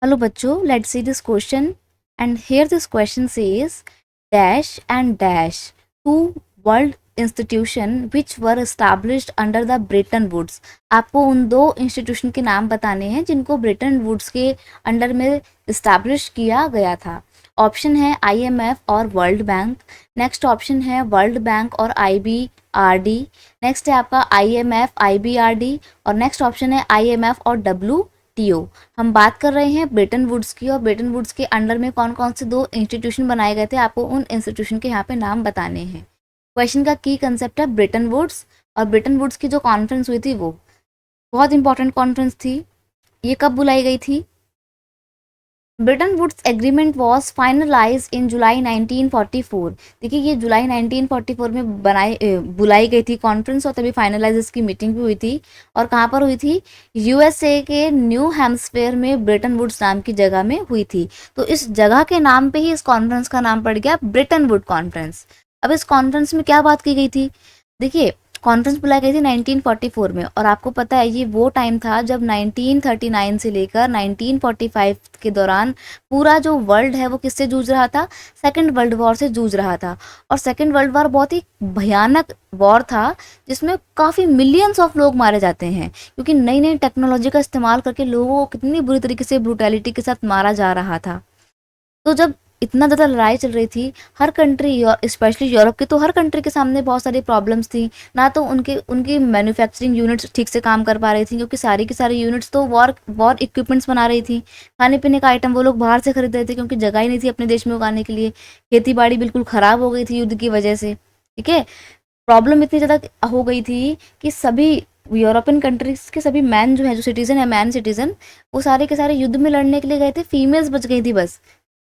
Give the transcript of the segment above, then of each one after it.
Hello बच्चों, let's see this question. And here this question says dash and dash two world institution which were established under the Bretton Woods. आपको उन दो institution के नाम बताने हैं जिनको ब्रेटन वुड्स के अंडर में इस्टेब्लिश किया गया था. ऑप्शन है IMF और वर्ल्ड बैंक. नेक्स्ट ऑप्शन है वर्ल्ड बैंक और IBRD. नेक्स्ट है आपका IMF IBRD और नेक्स्ट ऑप्शन है IMF और WTO. हम बात कर रहे हैं ब्रेटन वुड्स की और ब्रेटन वुड्स के अंडर में कौन कौन से दो इंस्टीट्यूशन बनाए गए थे. आपको उन इंस्टीट्यूशन के यहाँ पे नाम बताने हैं. क्वेश्चन का की कंसेप्ट है ब्रेटन वुड्स. और ब्रेटन वुड्स की जो कॉन्फ्रेंस हुई थी वो बहुत इंपॉर्टेंट कॉन्फ्रेंस थी. ये कब बुलाई गई थी? Bretton Woods agreement was finalize in July 1944. देखिए ये जुलाई 1944 में बुलाई गई थी कॉन्फ्रेंस और तभी फाइनलाइज इसकी मीटिंग भी हुई थी. और कहाँ पर हुई थी? USA के न्यू हैम्पशायर में ब्रेटन वुड्स नाम की जगह में हुई थी. तो इस जगह के नाम पे ही इस कॉन्फ्रेंस का नाम पड़ गया ब्रेटन वुड कॉन्फ्रेंस. अब इस कॉन्फ्रेंस में क्या बात की गई थी? देखिए कॉन्फ्रेंस बुलाई गई थी 1944 में और आपको पता है ये वो टाइम था जब 1939 से लेकर 1945 के दौरान पूरा जो वर्ल्ड है वो किससे जूझ रहा था? सेकंड वर्ल्ड वॉर से जूझ रहा था. और सेकंड वर्ल्ड वॉर बहुत ही भयानक वॉर था जिसमें काफ़ी मिलियंस ऑफ लोग मारे जाते हैं क्योंकि नई नई टेक्नोलॉजी का इस्तेमाल करके लोगों को कितनी बुरी तरीके से ब्रूटैलिटी के साथ मारा जा रहा था. तो जब इतना ज़्यादा लड़ाई चल रही थी हर कंट्री और स्पेशली यूरोप के, तो हर कंट्री के सामने बहुत सारी प्रॉब्लम्स थी. ना तो उनकी मैन्युफैक्चरिंग यूनिट्स ठीक से काम कर पा रही थी क्योंकि सारी की सारी यूनिट्स तो वॉर इक्विपमेंट्स बना रही थी. खाने पीने का आइटम वो लोग बाहर से खरीद रहे थे क्योंकि जगह ही नहीं थी अपने देश में उगाने के लिए. खेती बाड़ी बिल्कुल ख़राब हो गई थी युद्ध की वजह से. ठीक है, प्रॉब्लम इतनी ज़्यादा हो गई थी कि सभी यूरोपियन कंट्रीज के सभी मैन जो है, जो सिटीज़न है, मैन सिटीज़न, वो सारे के सारे युद्ध में लड़ने के लिए गए थे. फीमेल्स बच गई थी बस.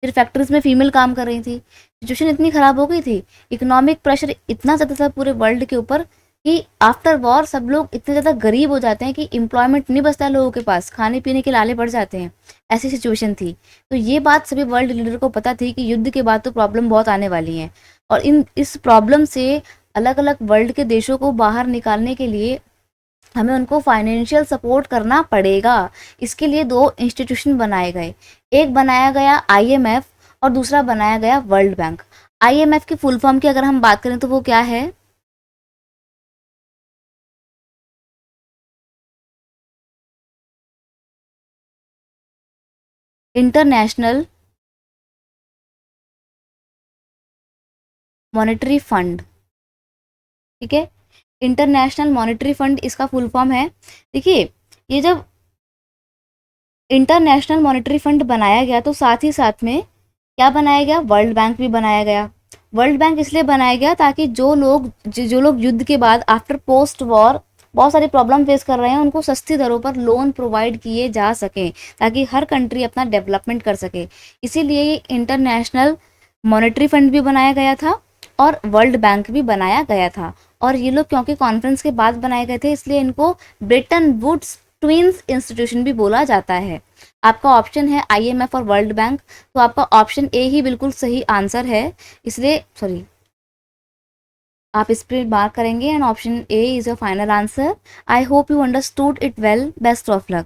फिर फैक्ट्रीज में फीमेल काम कर रही थी. सिचुएशन इतनी ख़राब हो गई थी. इकोनॉमिक प्रेशर इतना ज़्यादा था पूरे वर्ल्ड के ऊपर कि आफ्टर वॉर सब लोग इतने ज़्यादा गरीब हो जाते हैं कि एम्प्लॉयमेंट नहीं बचता है लोगों के पास, खाने पीने के लाले पड़ जाते हैं. ऐसी सिचुएशन थी. तो ये बात सभी वर्ल्ड लीडर को पता थी कि युद्ध के बाद तो प्रॉब्लम बहुत आने वाली हैं और इस प्रॉब्लम से अलग अलग वर्ल्ड के देशों को बाहर निकालने के लिए हमें उनको फाइनेंशियल सपोर्ट करना पड़ेगा. इसके लिए दो इंस्टीट्यूशन बनाए गए. एक बनाया गया IMF और दूसरा बनाया गया वर्ल्ड बैंक. IMF की फुल फॉर्म की अगर हम बात करें तो वो क्या है? International monetary fund. ठीक है, इंटरनेशनल मॉनेटरी फंड इसका फुल फॉर्म है. देखिए ये जब इंटरनेशनल मॉनेटरी फंड बनाया गया तो साथ ही साथ में क्या बनाया गया? वर्ल्ड बैंक भी बनाया गया. वर्ल्ड बैंक इसलिए बनाया गया ताकि जो लोग युद्ध के बाद आफ्टर पोस्ट वॉर बहुत सारी प्रॉब्लम फेस कर रहे हैं उनको सस्ती दरों पर लोन प्रोवाइड किए जा सकें ताकि हर कंट्री अपना डेवलपमेंट कर सके. इसीलिए ये इंटरनेशनल मॉनेटरी फंड भी बनाया गया था और वर्ल्ड बैंक भी बनाया गया था. और ये लोग क्योंकि कॉन्फ्रेंस के बाद बनाए गए थे इसलिए इनको ब्रेटन वुड्स ट्विंस इंस्टीट्यूशन भी बोला जाता है. आपका ऑप्शन है IMF और वर्ल्ड बैंक, तो आपका ऑप्शन ए ही बिल्कुल सही आंसर है. इसलिए सॉरी, आप इस पर मार्क करेंगे and option A is your final answer. I hope you understood it well. Best of luck.